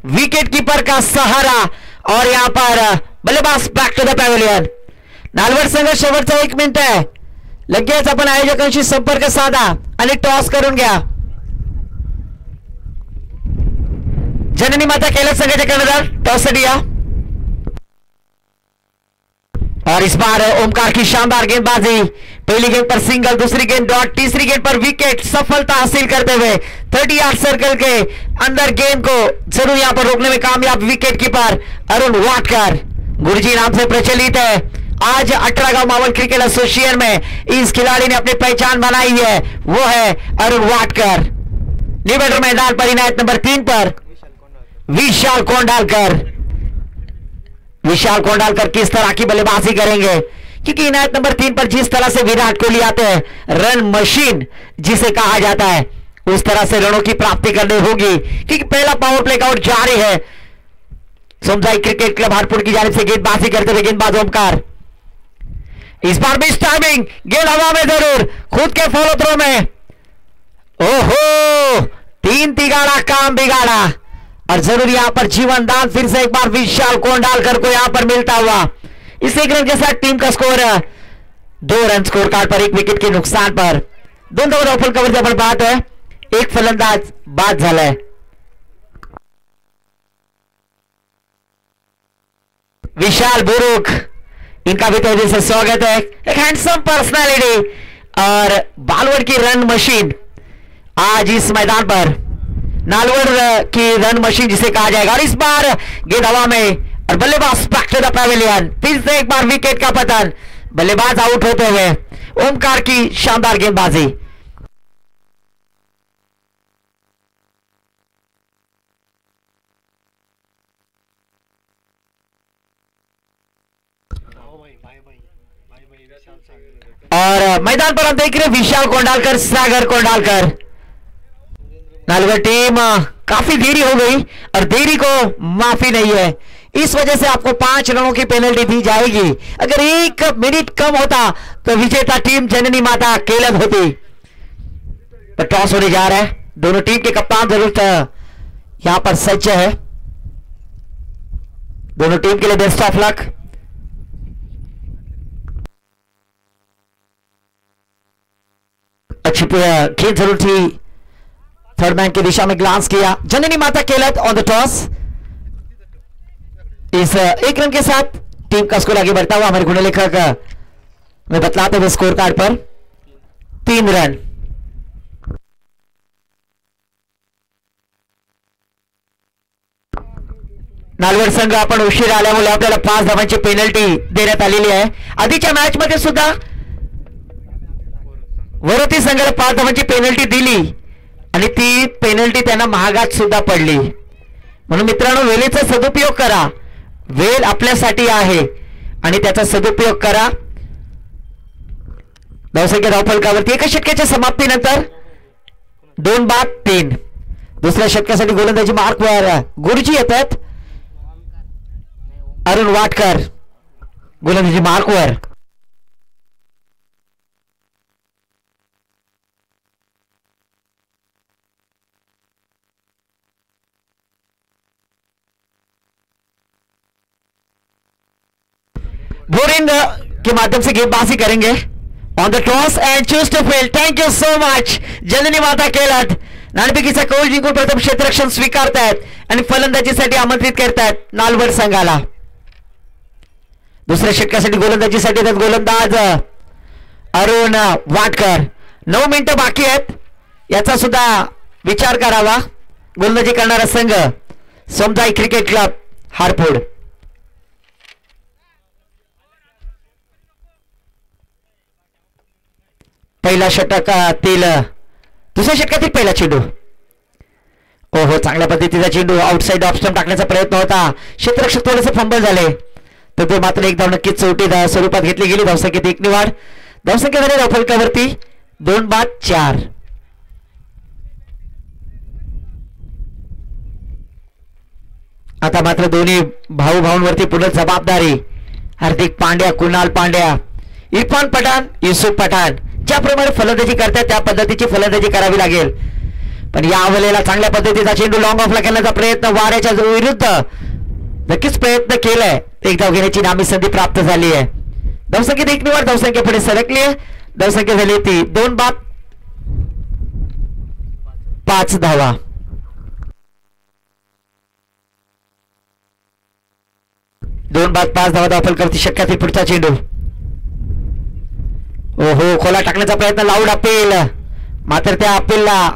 Wicket keeper का सहारा और यहां पर बल्लेबाज बॅक टू द पॅव्हिलियन. नालवड संघ शेवटचा 1 मिनिट आहे. लगेच आपण आयोजकांशी संपर्क साधा आणि टॉस करून घ्या. जननी माता केलत संघाचे कर्णधार टॉस साठी या. और इस बार ओमकार की शानदार गेंदबाजी. पहली गेंद पर सिंगल, दूसरी गेंद डॉट, तीसरी गेंद पर विकेट सफलता हासिल करते हुए 30 यार्ड सर्कल के अंदर गेंद को जरूर यहां पर रोकने में कामयाब विकेट कीपर अरुण वाटकर. गुरुजी नाम से प्रचलित है. आज 18 गांव मावल क्रिकेट एसोसिएशन में इस खिलाड़ी ने अपनी पहचान बनाई है, वो है अरुण वाटकर. लिबर्टर मैदान पर इनायत नंबर 3 पर विशाल कोंडालकर. विशाल कोंडालकर किस तरह की बल्लेबाजी करेंगे, क्योंकि इनायत नंबर 3 पर जिस तरह से विराट कोहली आते हैं, रन मशीन जिसे कहा जाता है, उस तरह से रनों की प्राप्ति करनी होगी, क्योंकि पहला पावर प्ले का आउट जारी है. सोमजाई क्रिकेट क्लब हारपुर की जानिब से गेंदबाजी करते हुए गेंदबाज ओमकार. इस बार भी टाइमिंग, गेंद हवा में जरूर, खुद के फॉलो थ्रो में. ओहो, 3 तिगाड़ा काम बिगाड़ा और जरूर यहां पर जीवन दान फिर से एक बार विशाल कोंडालकर को यहां पर मिलता हुआ. इस 1 रन के साथ टीम का स्कोर 2 रन स्कोर कार्ड पर 1 विकेट के नुकसान पर. 2 धावफल कव्हर आपण पाहतोय. एक फलंदाज बाद झालाय. विशाल बुरुक, इनका भी तहे से स्वागत है. एक हैंडसम पर्सनालिटी और बालवड़ की रन मशीन आज इस मैदान पर, नालवर की रन मशीन जिसे कहा जाएगा. और इस बार गेंद हवा में और बल्लेबाज बैक टू द पवेलियन. फिर से एक बार विकेट का पतन, बल्लेबाज आउट होते हुए. ओमकार की शानदार गेंदबाजी. और मैदान पर हम देख रहे हैं विशाल कोंडालकर, सागर कोंडालकर. नालवर टीम काफी देरी हो गई और देरी को माफी नहीं है. इस वजह से आपको 5 रनों की पेनल्टी दी जाएगी. अगर 1 मिनट कम होता तो विजेता टीम जननी माता केलत होती. तो टॉस होने जा रहा है. दोनों टीम के कप्तान जरूर यहां पर सज्ज है. दोनों टीम के लिए बेस्ट ऑफ लक. अच्छी खेल जरूर थी. थर्ड मैन की दिशा में ग्लांस किया. जननी माता केलत ऑन द टॉस. इस 1 रन के साथ टीम का स्कोर आगे बढ़ता हुआ हमारे गुण लेखक में बतलाते हुए स्कोर कार्ड पर 3 रन. नालवर संघ आपण उशीर आल्यामुळे आपल्याला 5 धावांची पेनल्टी देण्यात आलेली आहे. आधीच्या मॅच मध्ये सुद्धा वरोती संघाला 5 धावांची पेनल्टी दिली आणि ती पेनल्टी त्यांना महागात सुद्धा पडली. म्हणून मित्रांनो, वेळेचा सदुपयोग करा. वेळ आपल्यासाठी आहे आणि त्याचा सदुपयोग करा. धावसंख्या धावफलकावरती एका षटकाच्या समाप्तीनंतर 2-3. दुसऱ्या षटकासाठी गोलंदाजी मार्कवर गुरुजी येतात. अरुण वाटकर गोलंदाजी मार्कवर. बोरिंग के माध्यम से गेंदबाजी करेंगे on the toss and choose to field. Thank you so much. जननी माता केलत नाणेफेकीचा कौल जिंकून प्रथम क्षेत्ररक्षण स्वीकारतायत आणि फलंदाजीसाठी आमंत्रित करतायत नालवर संघाला. दुसऱ्या षटकासाठी गोलंदाजीसाठी येतात गोलंदाज अरुण वाटकर. 9 मिनिटं बाकी आहेत, याचा सुद्धा विचार करावा गोलंदाजी करणारा संघ सोमजाई क्रिकेट क्लब हारपूड. पहिला षटकातील दुसऱ्या षटकातील पहिला चेंडू. ओहो, चांगल्या पद्धतीचा चेंडू आउटसाइड ऑफ स्टंप टाकण्याचा प्रयत्न होता. क्षेत्ररक्षक थोडेसे फंबल झाले, तर ते मात्र एक धाव नक्कीच चौथी स्वरूपात घेतली गेली. धावसंख्येत 1 नि वाढ. धावसंख्या झाली धावफलकावरती 2-4. आता मात्र दोन्ही भाऊ भाऊंवरती पुन्हा जबाबदारी. हार्दिक पांड्या, कुणाल पांड्या, इरफान पठाण, युसुफ पठाण ज्याप्रमाणे फलंदाजी करतात त्या पद्धतीची फलंदाजी करावी लागेल. पण यावेळेला चांगल्या पद्धतीचा चेंडू लॉंग ऑफला खेळण्याचा प्रयत्न वाऱ्याच्या विरुद्ध नक्कीच प्रयत्न केलाय. एक धाव घेण्याची नामी संधी प्राप्त झाली आहे. धावसंख्येत 1 निवड, धावसंख्या पुढे सरकली आहे. धावसंख्या झाली ती 2 बाद 5 धावा. दोन बाद 5 धावा धावफल करते शक्यते पुढचा चेंडू. ओहो, खोला टाकण्याचा प्रयत्न, लाऊड अपील, मात्र त्या अपीलला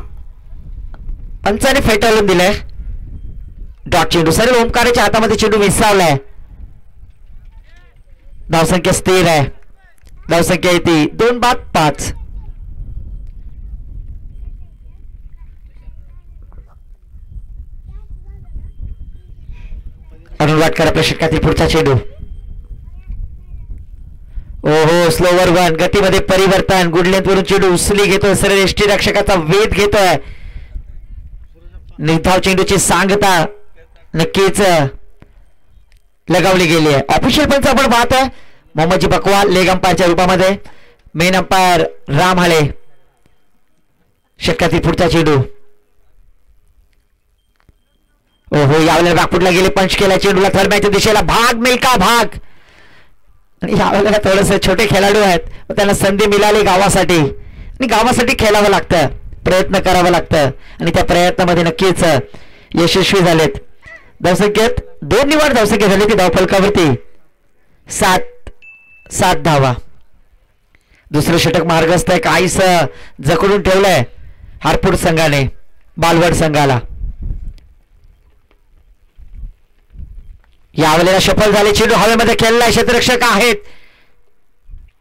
पंचाने फेटाळून दिलंय. डॉट चेंडू सरळ ओमकाराच्या हातामध्ये चेंडू विसावलाय. धावसंख्या स्थिर आहे. धावसंख्या येते 2 बाद 5. अरुण वाटकर आपल्या षटकातील पुढचा चेंडू. ओहो, स्लोवर वन, गतीमध्ये परिवर्तन, गुड लेंथ वरून चेंडू उचली घेतोय, सरळ यष्टी रक्षकाचा वेध घेतोय. निर्धाव चेंडूची सांगता नक्कीच लगावली गेली आहे. ऑफिशियल पंच आपण पाहतोय मोहम्मदजी बकवाल लेग अंपायरच्या रूपामध्ये, मेन अंपायर राम हाळे. षटकातील पुढचा चेंडू. ओहो, यावेळेला रागपुटला गेले, पंच केला चेंडूला थर्मॅच्या दिशेला, भाग मिल्का भाग. आणि यावेळेला थोडस छोटे खेळाडू आहेत, त्यांना संधी मिळाली गावासाठी आणि गावासाठी खेळावं लागतं, प्रयत्न करावं लागतं आणि त्या प्रयत्नामध्ये नक्कीच यशस्वी झालेत. धावसंख्येत 2 निवड, धावसंख्या झाली ती धावफलकावरती 7 धावा. दुसरं षटक मार्गस्थ आहे, काहीस जखडून ठेवलंय हारपूर संघाने बालवड संघाला. यावेळेला सफल झाले, चेंडू हवेमध्ये खेळलाय, क्षेत्ररक्षक आहेत,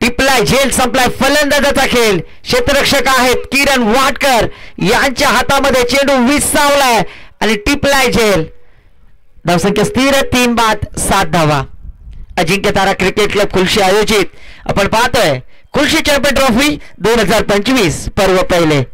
टिपलाय, झेल संपलाय, फलंदाजाचा खेळ. क्षेत्ररक्षक आहेत किरण वाटकर, यांच्या हातामध्ये चेंडू विसावलाय आणि टिपलाय झेल. धावसंख्या स्थिर 3 बाद 7 धावा. अजिंक्य तारा क्रिकेट क्लब खुलशी आयोजित आपण पाहतोय खुलशी चॅम्पियन ट्रॉफी 2025 पर्व पहिले.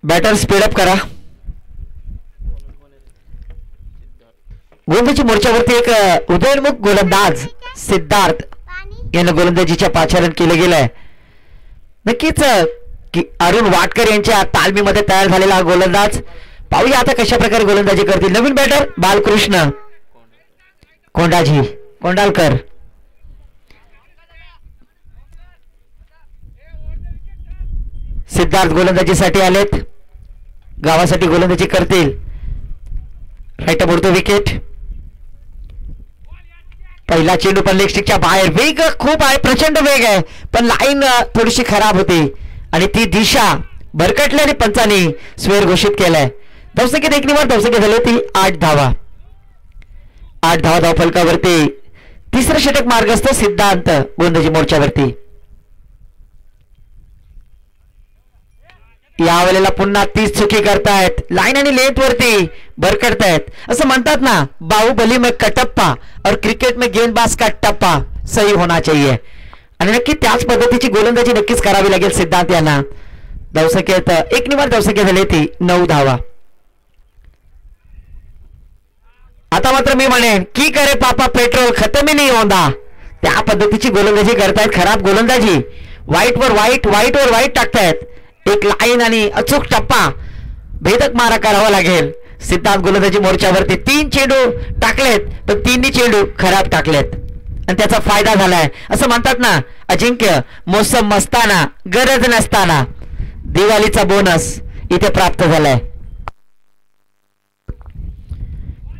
बॅटर स्पीडअप करा. गोलंदाजी मोर्चावरती एक उदयोन्मुख गोलंदाज सिद्धार्थ यांना गोलंदाजीच्या पाचारण केले गेलंय. नक्कीच अरुण वाटकर यांच्या तालमीमध्ये तयार झालेला हा गोलंदाज. पाहूया आता कशा प्रकारे गोलंदाजी करतील. नवीन बॅटर बालकृष्ण कोंडालकर. सिद्धार्थ गोलंदाजीसाठी आलेत, गावासाठी गोलंदाजी करतील. राईट मोडतो विकेट. पहिला चेंडू पण लेग स्टिकच्या बाहेर, वेग खूप आहे, प्रचंड वेग आहे, पण लाईन थोडीशी खराब होती आणि ती दिशा भरकटल्याने पंचांनी स्वेर घोषित केलाय. धावसंख्येत 1 निवड, धावसंख्या झाली ती 8 धावा. 8 धावा धावफलकावरती. तिसरं षटक मार्गस्थ सिद्धांत गोलंदाजी मोर्चावरती. यावेळेला पुन्हा 30 चुकी करतायत, लाईन आणि लेंथ वरती भरकटतायत. असं म्हणतात ना, बाहुबली में कटप्पा और क्रिकेट में गेंदबाज का टप्पा सही होना चाहिए. आणि नक्की त्याच पद्धतीची गोलंदाजी नक्कीच करावी लागेल सिद्धांत यांना. धावसंख्येत 1 निवड, धावसंख्या झाली ती 9 धावा. आता मात्र मी म्हणेन की करे पापा पेट्रोल खतम ही नहीं होता, त्या पद्धतीची गोलंदाजी करतायत. खराब गोलंदाजी, वाईट वर वाईट टाकतायत. एक लाईन आणि अचूक टप्पा, भेदक मारा करावा लागेल. सिद्धांत गोलंदाजी मोर्चावरती 3 चेंडू टाकलेत, पण 3 चेंडू खराब टाकलेत आणि त्याचा फायदा झालाय. असं म्हणतात ना, अजिंक्य मोसम मस्ताना गरज नसताना दिवाळीचा बोनस इथे प्राप्त झालाय.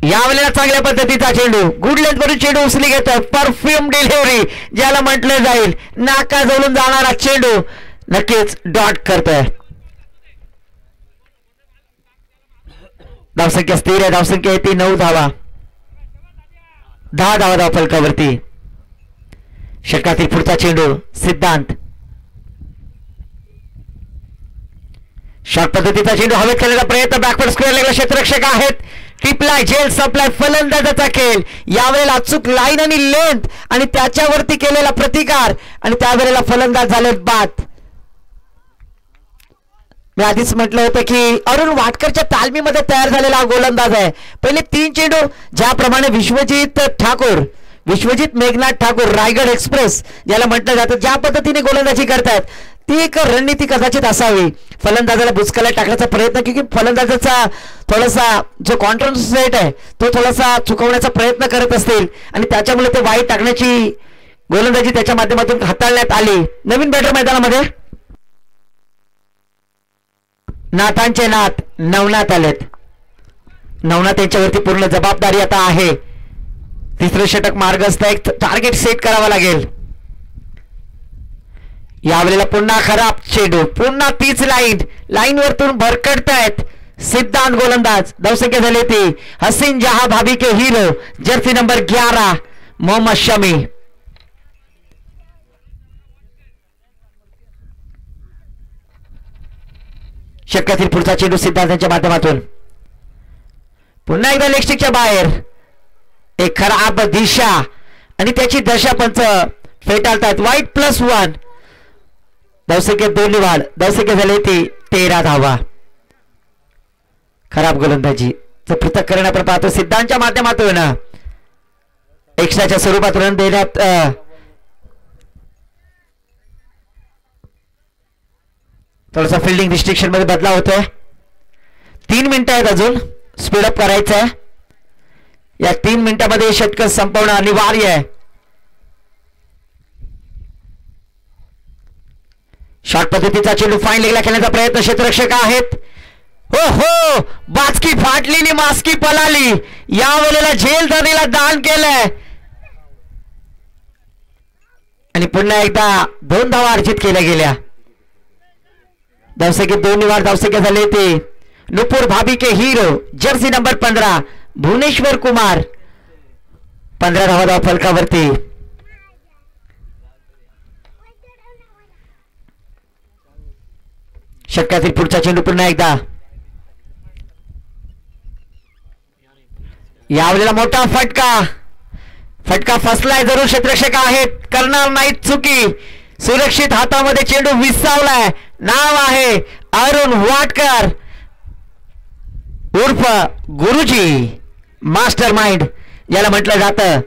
यावेळेला चांगल्या पद्धतीचा चेंडू, गुड लेंथ वरून चेंडू उचली घेतोय, परफ्यूम डिलिव्हरी ज्याला म्हटलं जाईल, नाका जवळून जाणारा चेंडू नक्कीच डॉट करतोय. धावसंख्या स्थिर आहे, धावसंख्या येते 9 धावा. 10 धावा धावफलकावरती. षटकातील पुढचा चेंडू सिद्धांत. शॉर्ट पद्धतीचा चेंडू हवेत खेळण्याचा प्रयत्न, बॅकवर्ड स्क्वेअर लेगला क्षेत्ररक्षक आहेत, टिपलाय झेल सप्लाय फलंदाजाचा खेळ. यावेळेला अचूक लाईन आणि लेंथ आणि त्याच्यावरती केलेला प्रतिकार आणि त्यावेळेला फलंदाज झाले बाद. मी आधीच म्हटलं होतं की अरुण वाटकरच्या तालमीमध्ये तयार झालेला हा गोलंदाज आहे. पहिले 3 चेंडू ज्याप्रमाणे विश्वजित मेघनाथ ठाकूर रायगड एक्सप्रेस ज्याला म्हटलं जातं ज्या पद्धतीने गोलंदाजी करतात ती एक रणनीती कदाचित असावी. फलंदाजाला बुचकाला टाकण्याचा प्रयत्न की फलंदाजाचा थोडासा जो कॉन्फिडन्स सेट आहे तो थोडासा चुकवण्याचा प्रयत्न करत असतील आणि त्याच्यामुळे ते वाईट टाकण्याची गोलंदाजी त्याच्या माध्यमातून हाताळण्यात आली. नवीन बॅटर मैदानामध्ये नाथांचे नाथ नवनाथ आलेत. नवनाथ यांच्यावरती पूर्ण जबाबदारी आता आहे. तिसरं षटक मार्गस्थ एक टार्गेट सेट करावा लागेल. यावेळेला पुन्हा खराब चेंडू पुन्हा तीच लाईन वरतून भरकटतायत सिद्धांत गोलंदाज. धावसंख्या झाली ती हसीन जहां भाभी के hero jersey number 11 Mohammed Shami. षटकातील पुढचा चेंडू सिद्धांतांच्या माध्यमातून पुन्हा एकदा लेग स्टिकच्या बाहेर. एक खराब दिशा आणि त्याची दशा पंच फेटाळतात. वाईट +1. धावसंख्येत 2 वाढ. धावसंख्या झाली ती 13 धावा. खराब गोलंदाजी पृथक्करण आपण पाहतो सिद्धांतच्या माध्यमातून एक्स्ट्राच्या स्वरूपात रन देण्यात थोडासा फिल्डिंग रिस्ट्रिक्शन मध्ये बदलाव होतोय. 3 मिनिटं आहेत अजून स्पीडअप करायचं आहे. या 3 मिनिटांमध्ये षटक संपवणं अनिवार्य आहे. शॉर्ट पद्धतीचा चेंडू फाईन लेगला खेळण्याचा प्रयत्न क्षेत्ररक्षक आहेत. हो हो बाचकी फाटलेली मास्की पळाली. यावेळेला झेल धरणीला दान केलंय आणि पुन्हा एकदा 2 धावा अर्जित केल्या गेल्या. धावसंख्येत 2 वाढ. धावसंख्या झाली ते नुपुर भाभी के hero jersey number 15 Bhuvneshwar Kumar 15 धावा फलकावरती. षटकातील पुढचा चेंडू पुन्हा एकदा. यावेळेला मोठा फटका फसलाय. जरूर क्षेत्ररक्षक आहेत करणार नाहीत चुकी. सुरक्षित हातामध्ये चेंडू विसावलाय. नाव आहे अरुण वाटकर उर्फ गुरुजी मास्टर माइंड याला म्हटलं जातं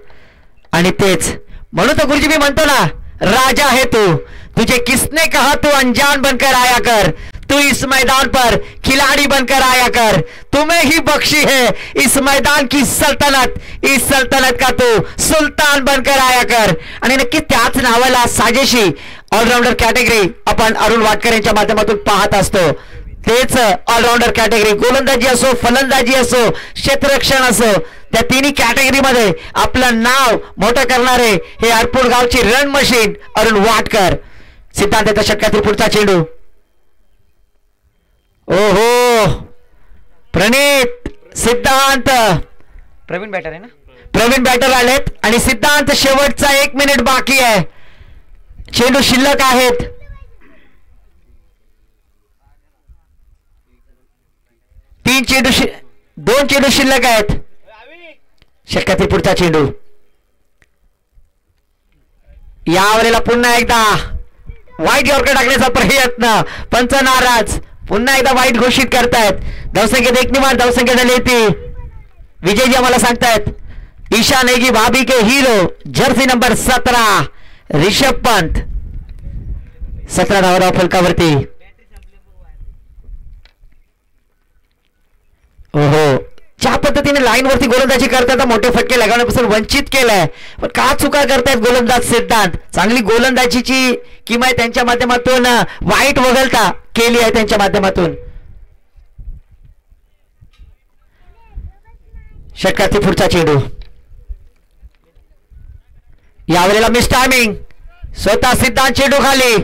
आणि तेच म्हणून तर गुरुजी मी म्हणतो ना राजा है तू तुझे किसने कहा तू अनजान बनकर आया कर. तू इस मैदान पर खिलाड़ी बनकर आया कर. तुम्हें ही बख्शी है इस मैदान की सल्तनत. इस सल्तनत का तू सुल्तान बनकर आया कर. आणि नक्की त्याच नावाला साजेशी ऑलराऊंडर कॅटेगरी आपण अरुण वाटकर यांच्या माध्यमातून पाहत असतो. तेच ऑलराऊंडर कॅटेगरी गोलंदाजी असो फलंदाजी असो क्षेत्ररक्षण असो त्या तिन्ही कॅटेगरीमध्ये आपलं नाव मोठं करणारे हे अरपूर गावची रन मशीन अरुण वाटकर. सिद्धांत षटकातील पुढचा चेंडू. ओहो प्रणित सिद्धांत प्रवीण बॅटर आहे ना. प्रवीण बॅटर आलेत आणि सिद्धांत शेवटचा 1 मिनिट बाकी आहे. चेंडू शिल्लक आहेत. दोन चेंडू शिल्लक आहेत. षटकातील पुढचा चेंडू. यावेळेला पुन्हा एकदा वाईट यॉर्कर टाकण्याचा प्रयत्न. पंच नाराज. पुन्हा एकदा वाईट घोषित करतायत. धावसंख्येत 1 निवाड. धावसंख्या झाली ती विजयजी आम्हाला सांगतायत ईशा नेगी भाभी के hero jersey number 17 Rishabh Pant 17 धावा फलकावरती. ओहो ज्या पद्धतीने लाईन वरती गोलंदाजी करतात मोठे फटके लगावण्यापासून वंचित केलंय. पण का चुका करतायत गोलंदाज सिद्धांत. चांगली गोलंदाजीची किंमत त्यांच्या माध्यमातून वाईट वगळता केली आहे त्यांच्या माध्यमातून. षटकातील पुढचा चेंडू. यावेळेला मिस टायमिंग. स्वतः सिद्धांत चेंडू खाली.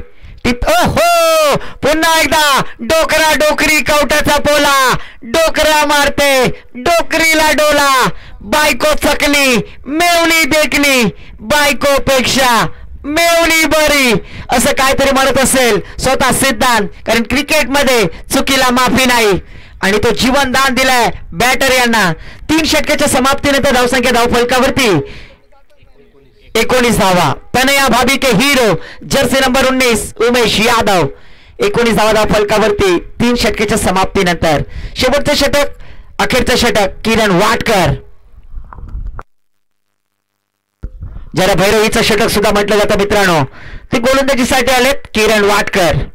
ओहो पुन्हा एकदा डोकरा डोकरी कवटाचा पोला. डोकरा मारते डोकरीला डोला. बायको चकली मेवणी देखली. बायको पेक्षा मेवणी बरी असं काहीतरी म्हणत असेल स्वतः सिद्धांत. कारण क्रिकेटमध्ये चुकीला माफी नाही आणि तो जीवनदान दिलाय बॅटर यांना. 3 षटकाच्या समाप्तीनंतर धावसंख्या धावफलकावरती 19 धावा. तनया भाभी के hero jersey number 19 Umesh Yadav 19 धावा धावफलकावरती 3 षटकाच्या समाप्तीनंतर. शेवटचं षटक अखेरचं षटक किरण वाटकर, ज्याला भैरवीचं षटक सुद्धा म्हटलं जातं मित्रांनो, ते गोलंदाजीसाठी आलेत किरण वाटकर.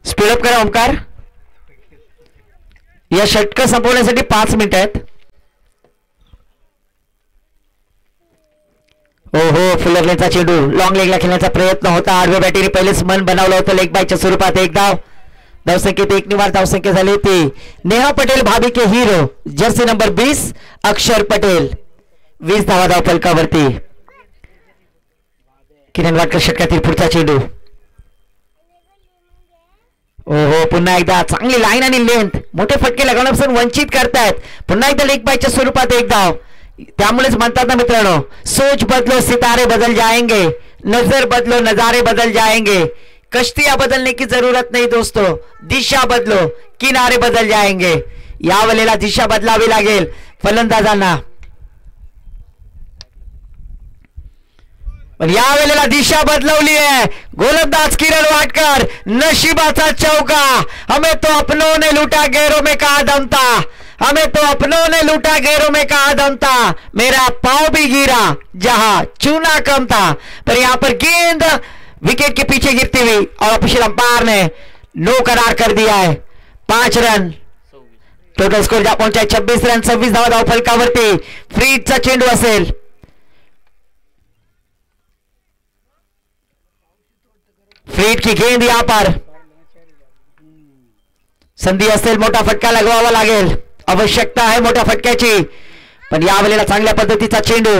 स्पीडअप करा ओमकार, या षटक संपवण्यासाठी 5 मिनिट आहेत. ओहो, फुलर लेनचा चेंडू लॉंग लेगला खेळण्याचा प्रयत्न होता. आडव्या बॅटीने पहिलेच मन बनवलं होतं लेग बायच्या स्वरूपात. एक धाव. धावसंख्येत 1 निवार धावसंख्या झाली होती. नेहा पटेल भाभी के हीरो जर्सी नंबर 20 अक्षर पटेल 20 धावा धावफलकावरती. किरण वाटकर षटकातील पुढचा चेंडू. ओहो, पुन्हा एकदा चांगली लाईन आणि लेंथ, मोठे फटके लगावण्यापासून वंचित करतायत. पुन्हा एकदा लेग बायच्या स्वरूपात एक धाव. त्यामुळेच म्हणतात ना मित्रांनो, सोच बदलो सितारे बदल जाएंगे, नजर बदलो नजारे बदल जाएंगे. कश्तियां बदलने की जरूरत नहीं दोस्तों, दिशा बदलो किनारे बदल जाएंगे. यावेळेला दिशा बदलावी लागेल फलंदाजांना. पण यावेळेला दिशा बदलवली आहे. गोलंदाज किरण वाटकर, नशीबाचा चौका. हमें तो अपनों ने लूटा गैरों में कहा दम था, हमें तो अपनों ने लूटा गैरों में कहा दम था, मेरा पांव भी गिरा जहां चूना कम था. पर यहां पर गेंद विकेट के पीछे गिरती हुई और ऑफिशियल अंपायर ने नो करार कर दिया है. 5 रन टोटल स्कोर जा पहुंचा 26 रन 26 धावा धावफलकावरती. फ्रीडचा चेंडू असेल. फ्रीड की गेंद यहां पर संधी असेल, मोठा फटका लगवावा लागेल. आवश्यकता आहे मोठ्या फटक्याची. पण यावेळेला चांगल्या पद्धतीचा चेंडू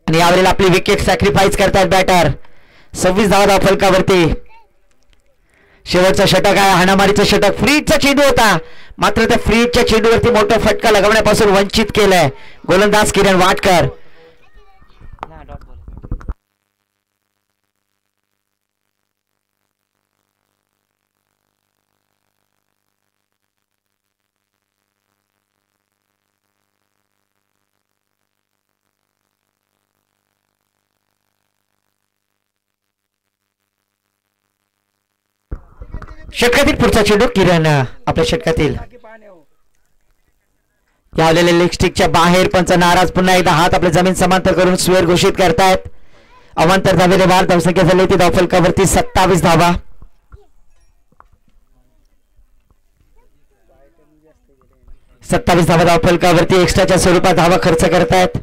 आणि यावेळेला आपली विकेट सॅक्रिफाईस करतात बॅटर. 26 धावा धावफलकावरती. शेवटचं षटक आहे, हाणामारीचं षटक. फ्रीडचा चेंडू होता, मात्र त्या फ्रीडच्या चेंडूवरती मोठा फटका लगवण्यापासून वंचित केलंय गोलंदाज किरण वाटकर. षटकातील पुढचा चेंडू किरण आपल्या षटकातील. यावेळेला लेग स्टिकच्या बाहेर पंच नाराज. पुन्हा एकदा हात आपल्या जमीन समांतर करून स्वेर घोषित करतायत. अवांतर धावेने बाद. धावसंख्या झाली ती धावफलकावरती 27 धावा. धावफलकावरती एक्स्ट्राच्या स्वरूपात धावा खर्च करतायत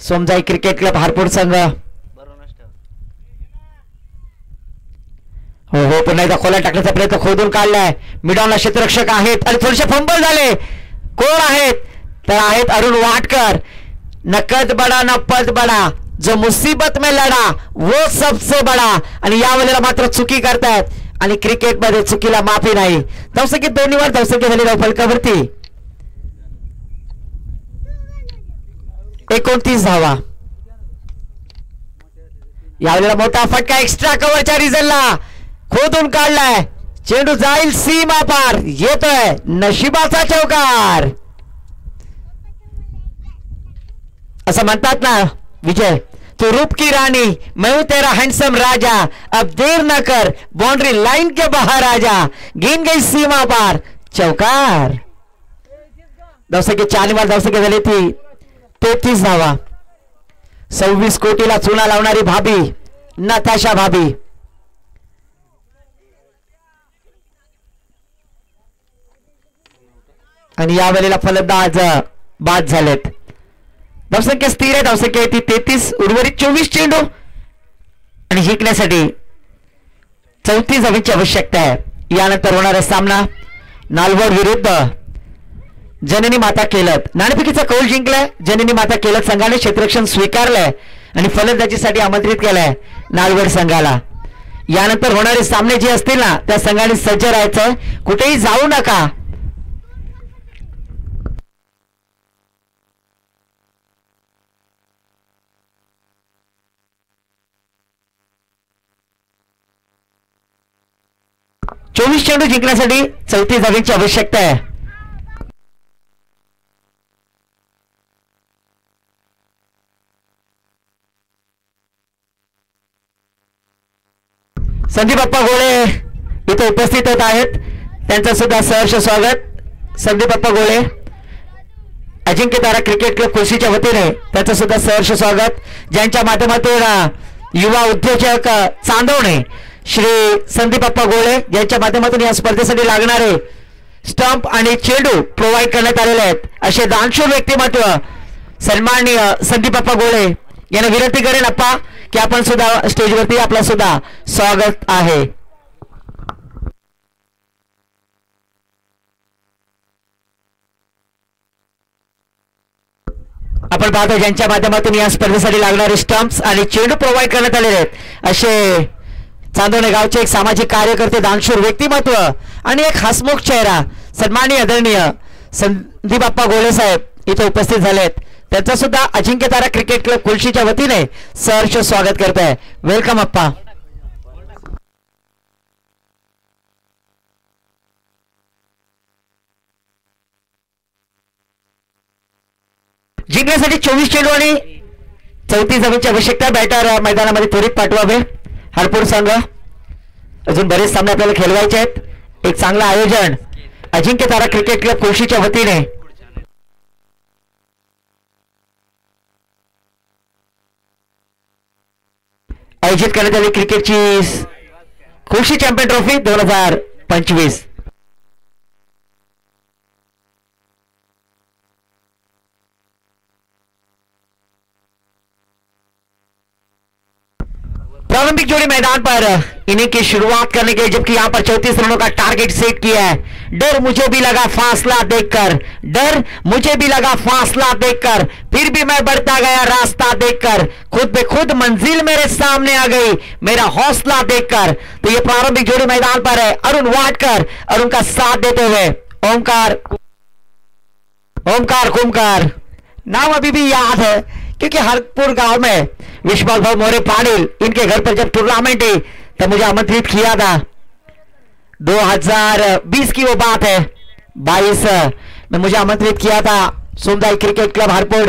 सोमजाई क्रिकेट क्लब हारपूर संघ. हो, पुन्हा एकदा खोला टाकण्याचा प्रयत्न खोदून काढलाय. मिडॉनला क्षेत्ररक्षक आहेत आणि थोडेसे फंबल झाले. कोण आहेत तर आहेत अरुण वाटकर. नकद बडा न पद बडा, जो मुसीबत में लढा वो सबसे बडा. आणि यावेळेला मात्र चुकी करतायत आणि क्रिकेटमध्ये चुकीला माफी नाही. धावसंख्येत 2 निवार धावसंख्या झाली धावफलकावरती 29 धावा. यावेळेला मोठा फटका एक्स्ट्रा कव्हरच्या रिझनला खोदून काढलाय. चेंडू जाईल सीमा पार. येतोय नशिबाचा चौकार. असं म्हणतात ना विजय, तो रूप की रानी मैं हूं तेरा हैंडसम राजा, अब देर न कर बाउंड्री लाइन के बाहर आजा. गेंद गई सीमा पार. चौकार. धावसंख्या 4 निवार धावसंख्या झाली ती 33 धावा. 26 कोटीला चुना लावणारी भाभी नताशा भाभी. आणि यावेळेला फलंदाज बाद झालेत. धावसंख्या स्थिर आहे. धावसंख्या येते 33. उर्वरित 24 चेंडू आणि जिंकण्यासाठी 34 धावांची आवश्यकता आहे. यानंतर होणारा सामना नालवड विरुद्ध जननी माता केलत. नाणेफेकीचा कौल जिंकलाय जननी माता केलत संघाने. क्षेत्ररक्षण स्वीकारलंय आणि फलंदाजीसाठी आमंत्रित केलंय नालवड संघाला. यानंतर होणारे सामने जे असतील ना त्या संघाने सज्ज राहायचं, कुठेही जाऊ नका. चोवीस चेंडू जिंकण्यासाठी 34 धावांची आवश्यकता आहे. संदीप अप्पा गोळे इथे उपस्थित होत आहेत, त्यांचं सुद्धा सहर्ष स्वागत. संदीप अप्पा गोळे अजिंक्य तारा क्रिकेट क्लब कुर्शीच्या वतीने त्याचं सुद्धा सहर्ष स्वागत, ज्यांच्या माध्यमातून युवा उद्योजक चांदवणे श्री संदीप अप्पा गोळे यांच्या माध्यमातून या स्पर्धेसाठी लागणारे स्टंप आणि चेंडू प्रोव्हाइड करण्यात आलेले आहेत. असे दानशूर व्यक्तिमत्व सन्माननीय संदीप अप्पा गोळे यांना विनंती करेन अप्पा की आपण सुद्धा स्टेजवरती आपला सुद्धा स्वागत आहे. आपण पाहतो ज्यांच्या माध्यमातून या स्पर्धेसाठी लागणारे स्टंप्स आणि चेंडू प्रोव्हाइड करण्यात आलेले आहेत, असे चांदोणे गावचे एक सामाजिक कार्यकर्ते, दानशूर व्यक्तिमत्व आणि एक हसमुख चेहरा सन्माननीय आदरणीय संदीप अप्पा गोळे साहेब इथे उपस्थित झालेत. त्यांचा सुद्धा अजिंक्य तारा क्रिकेट क्लब कुर्शीच्या वतीने सहर्ष स्वागत करत आहे. वेलकम अप्पा. जिंकण्यासाठी 24 चेंडू आणि 34 धावांची आवश्यकता. बॅटर मैदानामध्ये त्वरित पाठवावे. हरपूर संघ अजून बरेच सामने आपल्याला खेळवायचे आहेत. एक चांगलं आयोजन अजिंक्य तारा क्रिकेट क्लब कुर्शीच्या वतीने आयोजित करण्यात आली क्रिकेटची कुर्शी चॅम्पियन ट्रॉफी 2025. प्रारंभिक जोड़ी मैदान पर इनिंग की शुरुआत करने के लिए, जबकि यहां पर 34 रनों का टारगेट सेट किया है. डर मुझे भी लगा फासला देखकर, डर मुझे भी लगा फासला देखकर, फिर भी मैं बढ़ता गया रास्ता देखकर, खुद बे खुद मंजिल मेरे सामने आ गई मेरा हौसला देखकर. तो ये प्रारंभिक जोड़ी मैदान पर है. अरुण वाटकर अरुण का साथ देते हुए ओमकार कुमकार नाम अभी भी याद है, क्योंकि हरपुर गांव में विश्वास भाव मोरे पाटिल इनके घर पर जब टूर्नामेंट है तब मुझे आमंत्रित किया था. 2020 की वो बात है, 22 में मुझे आमंत्रित किया था सोमदाई क्रिकेट क्लब हरपुर,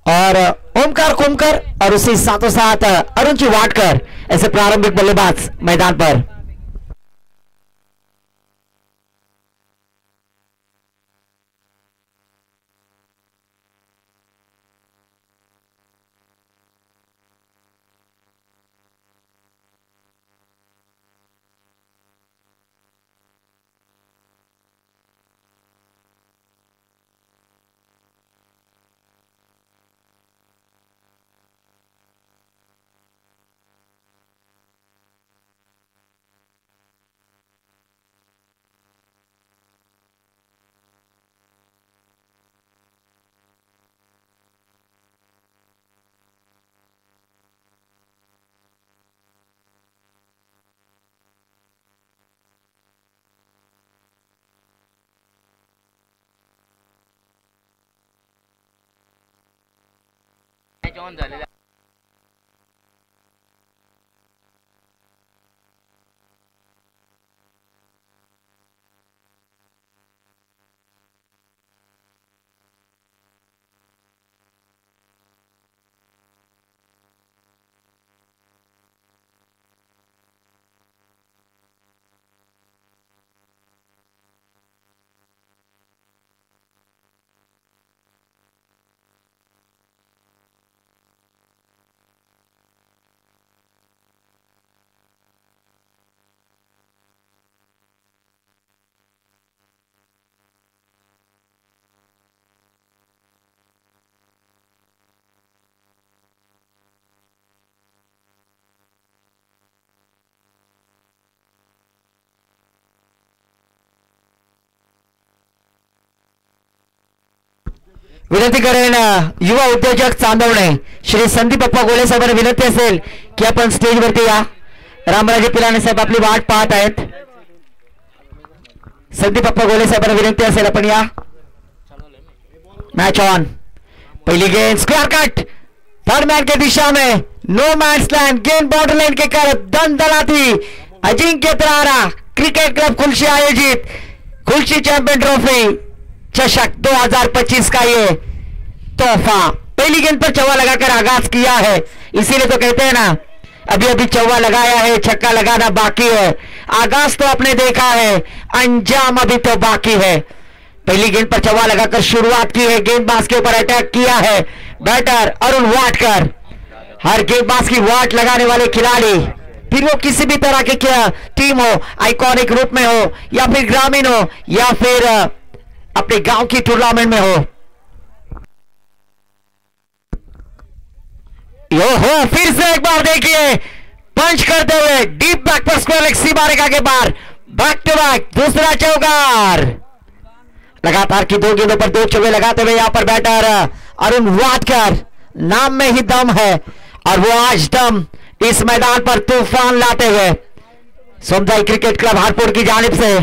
और ओमकार कुमकर और उसी साथों साथ अरुण जी वाटकर ऐसे प्रारंभिक बल्लेबाज मैदान पर. विनंती करेन युवा उद्योजक चांदवणे श्री संदीप अप्पा गोळे साहेबांना विनंती असेल की आपण स्टेजवरती या. रामराजे पिलाने साहेब आपली वाट पाहत आहेत. संदीप अप्पा गोले साहेबांना विनंती असेल आपण या. Match on. पहली गेंद स्क्वायर कट थर्ड मैन के दिशा में. No match land. गेंद बॉर्डर लाइन के तरफ दंदलाती अजिंक्य तरारा क्रिकेट क्लब खुलशी आयोजित खुलशी चैंपियन ट्रॉफी चषक 2025 का ये तोहफा. पहली गेंद पर चौवा लगाकर आगाज किया है. इसीलिए तो कहते हैं ना अभी अभी चौवा लगाया है, छक्का लगाना बाकी है. आगाज तो आपने देखा है, अंजाम अभी तो बाकी है. पहली गेंद पर चौवा लगाकर शुरुआत की है. गेंदबाज के ऊपर अटैक किया है बैटर अरुण वाटकर. हर गेंदबाज की वाट लगाने वाले खिलाड़ी, फिर वो किसी भी तरह की क्या टीम हो, आइकॉनिक रूप में हो या फिर ग्रामीण हो या फिर अपने गांव की टूर्नामेंट में हो. यो हो फिर से एक बार देखिए पंच करते हुए डीप बैक पर स्क्वायर लेग सी बारेगा के बार. बैक टू बैक दूसरा चौकार. लगातार की दो गेंदों पर दो चौके लगाते हुए यहां पर बैटर अरुण वाटकर. नाम में ही दम है और वो आज दम इस मैदान पर तूफान लाते हुए समुदाय क्रिकेट क्लब हारपुर की जानिब से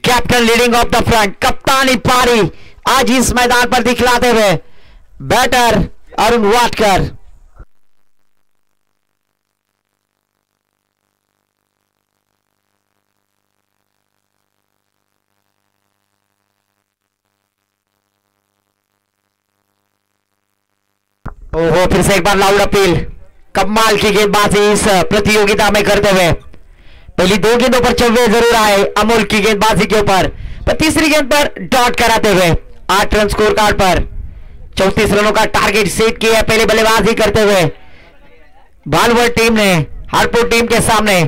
captain leading of the front, कप्तानी पारी आज इस मैदान पर दिखलाते हुए बैटर अरुण वाटकर. ओहो फिर से एक बार लाउड अपील. कमाल की गेंदबाजी इस प्रतियोगिता में करते हुए पहली दो गेंदों पर चौवे जरूर आए अमोल की गेंदबाजी के ऊपर, पर तीसरी गेंद पर डॉट कराते हुए 8 रन स्कोर कार्ड पर 34 रनों का टारगेट सेट किया है. पहले बल्लेबाजी करते हुए बालवर टीम ने हारपुर टीम के सामने.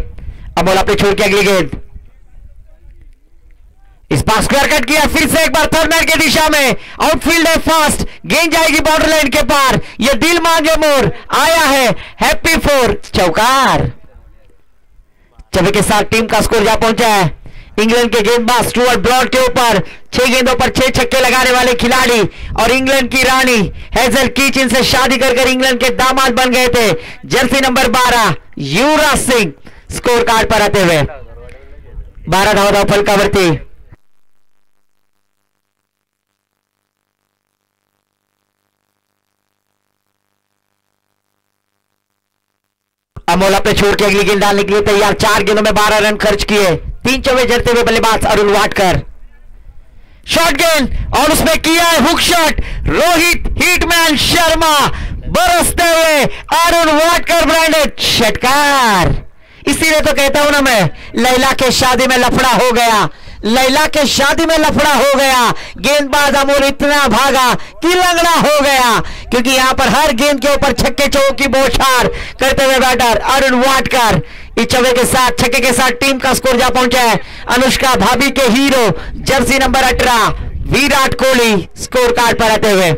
अमोल अपने छोड़ के अगली गेंद इस पास स्क्वायर कट किया. फिर से एक बार थर्ड मैन की दिशा में. आउटफील्ड है फास्ट. गेंद जाएगी बॉर्डर लाइन के पार. ये दिल मांगे मोर आया है. हैप्पी फोर चौकार. चौके के साथ टीम का स्कोर जा पहुंचा है. इंग्लैंड के गेंदबाज स्टुअर्ट ब्रॉड के ऊपर 6 गेंदों पर 6 छक्के लगाने वाले खिलाड़ी और इंग्लैंड की रानी हेजल कीच इनसे शादी कर इंग्लैंड के दामाद बन गए थे. Jersey number 12 Yuvraj Singh score card पर आते हुए 12 धावा फलकावर्ती. अमोल अपने छोड़ के अगली गेंद डालने के लिए तैयार. 4 गेंदों में 12 रन खर्च किए. 3 चौके जड़ते हुए बल्लेबाज अरुण वाटकर. शॉर्ट गेंद और उसमें किया है hook shot. Rohit hitman Sharma बरसते हुए अरुण वाटकर ब्रांडेड षटकार. इसीलिए तो कहता हूं ना मैं, लैला के शादी में लफड़ा हो गया. लैला के शादी में लफड़ा हो गया. गेंदबाज अमोल इतना भागा कि लंगड़ा हो गया, क्योंकि यहां पर हर गेंद के ऊपर छक्के चौके की बौछार करते हुए बैटर अरुण वाटकर इस चौके के साथ छक्के के साथ टीम का स्कोर जा पहुंचा है. अनुष्का भाभी के hero jersey number 18 Virat Kohli score card पर आते हुए.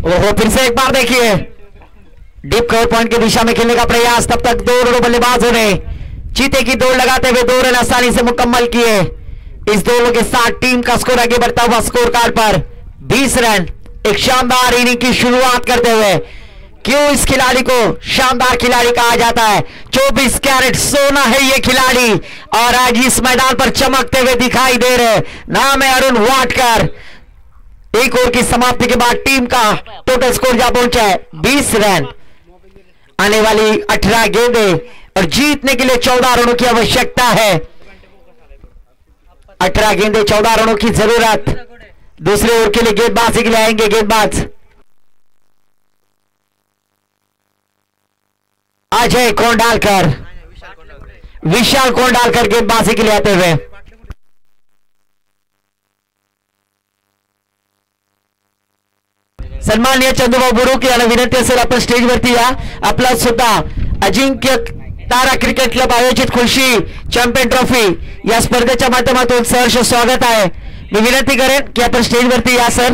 ओहो फिर से एक बार देखिए डीप कवर पॉइंट की दिशा में खेलने का प्रयास. तब तक 2 रनों बल्लेबाजों ने चीते की दौड़ लगाते हुए 2 रन आसानी से मुकम्मल किए. इस दौड़ों के साथ टीम का स्कोर आगे बढ़ता हुआ स्कोर कार्ड पर 20 रन. एक शानदार इनिंग की शुरुआत करते हुए. क्यों इस खिलाड़ी को शानदार खिलाड़ी कहा जाता है? 24 कैरेट सोना है ये खिलाड़ी और आज इस मैदान पर चमकते हुए दिखाई दे रहे. नाम है अरुण वाटकर. एक ओवर की समाप्ति के बाद टीम का टोटल स्कोर जा पहुंचा है 20 रन. आने वाली 18 गेंदें और जीतने के लिए 14 रनों की आवश्यकता है. 18 गेंदें 14 रनों की जरूरत. दूसरे ओवर के लिए गेंदबाजी के लिए आएंगे गेंदबाज अजय कोंडालकर. विशाल कोंडालकर गेंदबाजी के लिए आते हुए. सन्माननीय चंदूभाऊ बुरुक यांना विनंती असेल आपण स्टेजवरती या. आपला सुद्धा अजिंक्य तारा क्रिकेट क्लब आयोजित खुलशी चॅम्पियन ट्रॉफी या स्पर्धेच्या माध्यमातून सहर्ष स्वागत आहे. मी विनंती करेन की आपण स्टेजवरती या सर.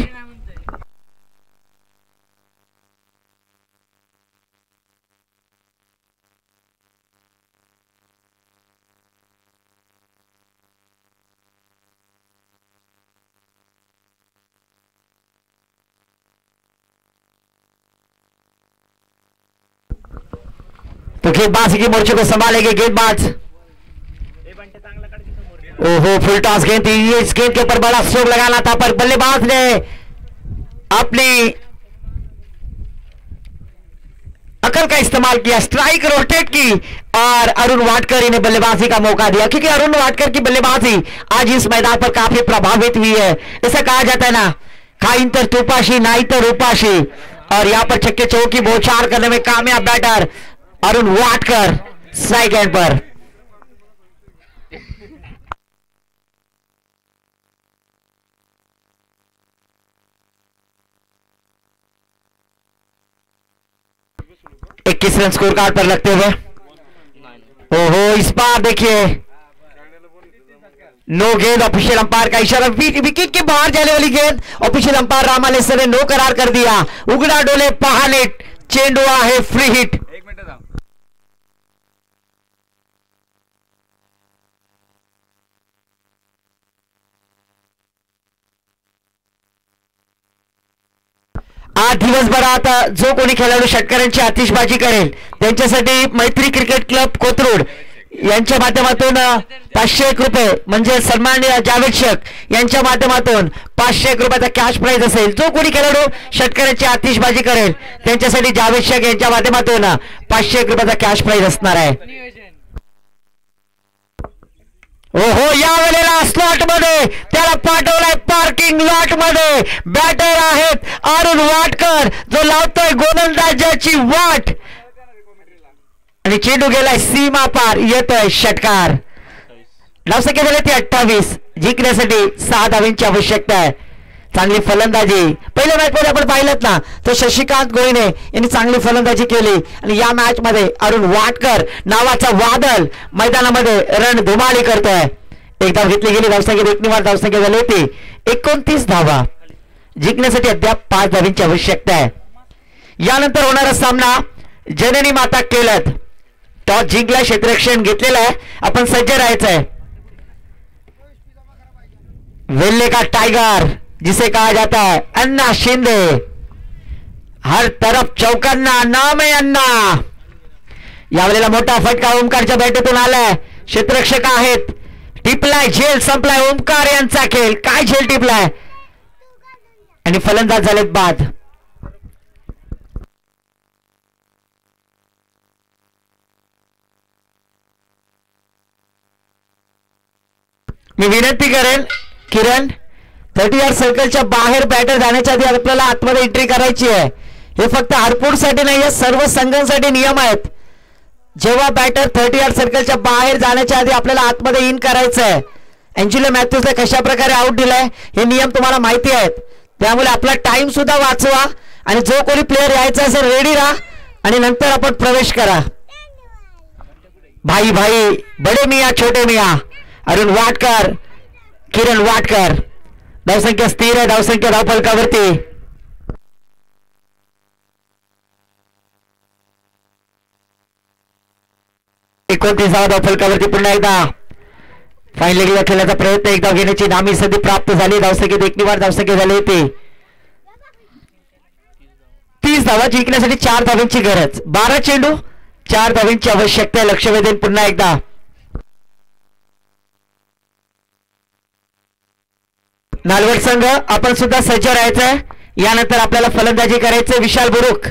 गेंदबाजी की मोर्चे को संभालेंगे गेंदबाज। ओहो फुल टॉस गेंद थी, इस गेंद के ऊपर बड़ा स्ट्रोक लगाना था पर बल्लेबाज ने अपनी अकल का इस्तेमाल किया, स्ट्राइक रोटेट की और अरुण वाडकर ने बल्लेबाजी का मौका दिया, क्योंकि अरुण वाडकर की बल्लेबाजी आज इस मैदान पर काफी प्रभावित हुई है। ऐसा कहा जाता है ना, खाइन तर तुपाशी नाई तर उपाशी, और यहां पर छक्के चौकी बौछार करने में कामयाब batter Arun Wadkar strike end पर। इक्कीस रन स्कोर कार्ड पर लगते हुए, ओहो इस बार देखिए नो गेंद, ऑफिशियल अंपायर का इशारा, विकेट के बाहर जाने वाली गेंद ऑफिशियल अंपायर रामालेश्वर ने नो करार कर दिया। उगड़ा डोले पहाने, चेंडू आहे फ्री हिट। आज दिवसभरात जो कोणी खेळाडू षटकारांची आतिषबाजी करेल त्यांच्यासाठी मैत्री क्रिकेट क्लब कोथरूड यांच्या माध्यमातून 501 रुपये म्हणजे सन्माननीय जावेद शेख यांच्या माध्यमातून 501 रुपयाचा कॅश प्राइज असेल। जो कोणी खेळाडू षटकारांची आतिषबाजी करेल त्यांच्यासाठी जावेद शेख यांच्या माध्यमातून 501 रुपयाचा कॅश प्राइज असणार आहे। ओहो या वेळेला स्लॉट मध्ये त्याला पाठवलाय पार्किंग लॉट मध्ये, बॅटर आहेत अरुण वाडकर जो लावतोय गोलंदाजाची वाट आणि चेंडू गेलाय सीमा पार, येतोय षटकार। धावसंख्या झाली ती 28, जिंकण्यासाठी 6 धावांची आवश्यकता आहे। चांगली फलंदाजी पहिल्या मॅच मध्ये आपण पाहिलं ना, तो शशिकांत गोयने यांनी चांगली फलंदाजी केली आणि या मॅच मध्ये अरुण वाडकर नावाचा वादळ मैदानामध्ये रणधुमाळी करतोय। एक धाव घेतली गेली, धावसंख्या 1 निवार, धावसंख्या झाली होती 29 धावा, जिंकण्यासाठी अद्याप 5 धावांची आवश्यकता आहे। यानंतर होणारा सामना जननी माता केलत, टॉस जिंकला, क्षेत्ररक्षण घेतलेलं आहे, आपण सज्ज राहायचंय। वेल्ले का टाइगर जिसे कहा जाता है अन्ना शिंदे, हर तरफ चौकन्ना, नाम है अन्ना। यावेळेला मोठा फटका ओमकारच्या बॅटीतून आलाय, क्षेत्ररक्षक आहेत, टिपलाय, झेल संपलाय, ओमकार यांचा खेळ, काय झेल टिपलाय आणि फलंदाज झालेत बाद। मी विनंती करेन किरण 30 यार्ड सर्कलच्या बाहेर बॅटर जाण्याच्या आधी आपल्याला आतमध्ये एंट्री करायची आहे। हे फक्त हरपूरसाठी नाही, सर्व संघांसाठी नियम आहेत। जेव्हा बॅटर 30 यार्ड सर्कलच्या बाहेर जाण्याच्या आधी आपल्याला आतमध्ये इन करायचं आहे। एंजेलो मॅथ्यूजने कशा प्रकारे आउट दिलाय हे नियम तुम्हाला माहिती आहेत, त्यामुळे आपला टाइम सुद्धा वाचवा आणि जो कोणी प्लेयर यायचा असेल रेडी राहा आणि नंतर आपण प्रवेश करा। भाई भाई बडे मियाँ छोटे मियाँ, अरुण वाडकर, किरण वाडकर, धावसंख्या स्थिर आहे, धावसंख्या धावफलकावरती। धावफलकावरती पुन्हा एकदा फाईन लेगला खेळण्याचा प्रयत्न, एक धाव घेण्याची नामी संधी प्राप्त झाली, धावसंख्येत 1 निवार, धावसंख्या झाली होती 30 धावा, जिंकण्यासाठी 4 धावांची गरज, 12 चेंडू 4 धावांची आवश्यकता आहे। लक्ष वेधून पुन्हा एकदा नालवड संघ आपण सुद्धा सज्ज राहायचंय। यानंतर आपल्याला फलंदाजी करायचे, विशाल बुरुक,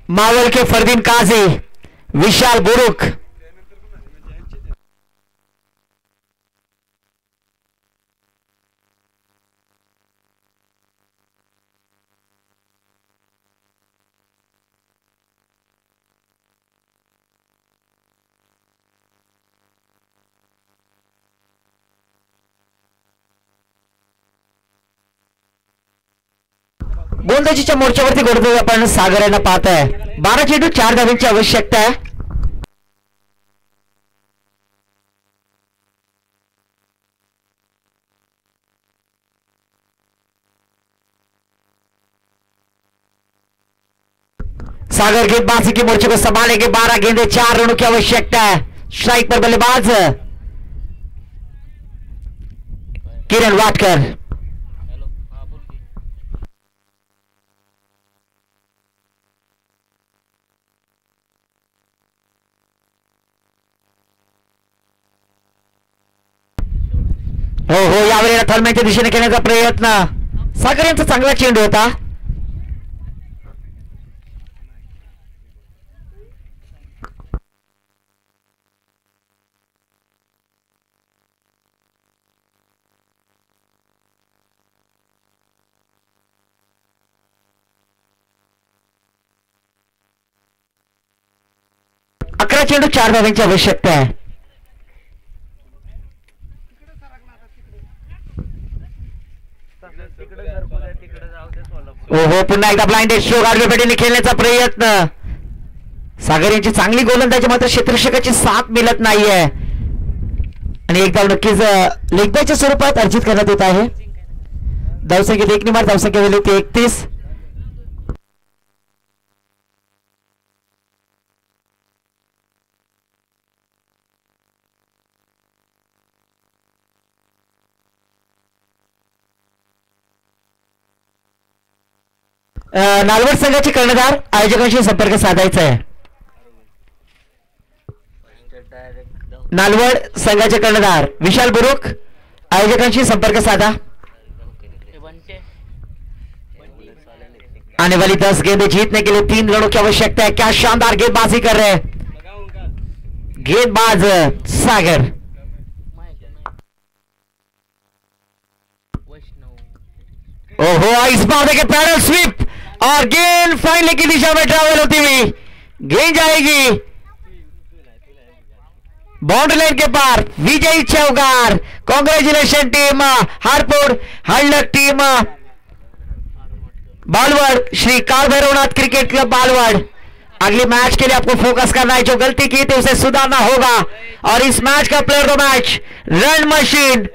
मावल के फरदीन काजी, विशाल बुरुक, गोलंदाजीच्या मोर्चावरती गोलंदाज आपण सागर यांना पाहत आहे। 12 चेंडू 4 धावांची आवश्यकता आहे। सागर गेंदबाजी के मोर्चे को संभालेंगे, 12 गेंदे 4 रनों की आवश्यकता है। स्ट्राइक पर बल्लेबाज किरण वाडकर, ओहो, यावेळेला थर्मॅनच्या दिशेने खेळण्याचा प्रयत्न. सागर यांचा चांगला चेंडू होता. अकरा चेंडू 4 धावांची आवश्यकता आहे. ओहो, पुन्हा एकदा ब्लाइंड शो गाडवे पेटीने खेळण्याचा प्रयत्न. सागर यांची चांगली गोलंदाजी, मात्र क्षेत्ररक्षकाची साथ मिळत नाहीये आणि एकदा नक्कीच लेगबायच्या स्वरूपात अर्जित करण्यात येत आहे. धावसंख्येत 1 निमाड, धावसंख्या झाली होती 31. नालवड संघाचे कर्णधार आयोजकांशी संपर्क साधायचा आहे. नालवड संघाचे कर्णधार विशाल बुरुक आयोजकांशी संपर्क साधा. आने वाली 10 गेंदें जीतने के लिए 3 रनों की आवश्यकता है. क्या शानदार गेंदबाजी कर रहे हैं गेंदबाज सागर. ओहो, इस बार देखिए पैडल स्वीप और गेंद फाइनली की दिशा में ट्रैवल होती हुई गेंद जाएगी बाउंड्री लाइन के पार. विजयी चौकार. Congratulation team Harpur हल्लक team बालवड़ Shri काल भैरवनाथ क्रिकेट क्लब बालवड़. अगली मैच के लिए आपको फोकस करना है. जो गलती की थी उसे सुधारना होगा. और इस मैच का player of the match run machine.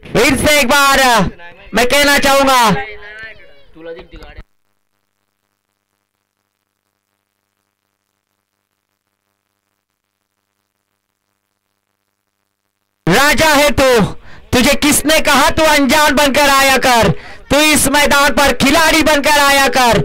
फिर से एक बार मैं कहना चाहूंगा राजा है तू. तुझे किसने कहा तू अनजान बनकर आया कर. तू इस मैदान पर खिलाड़ी बनकर आया कर.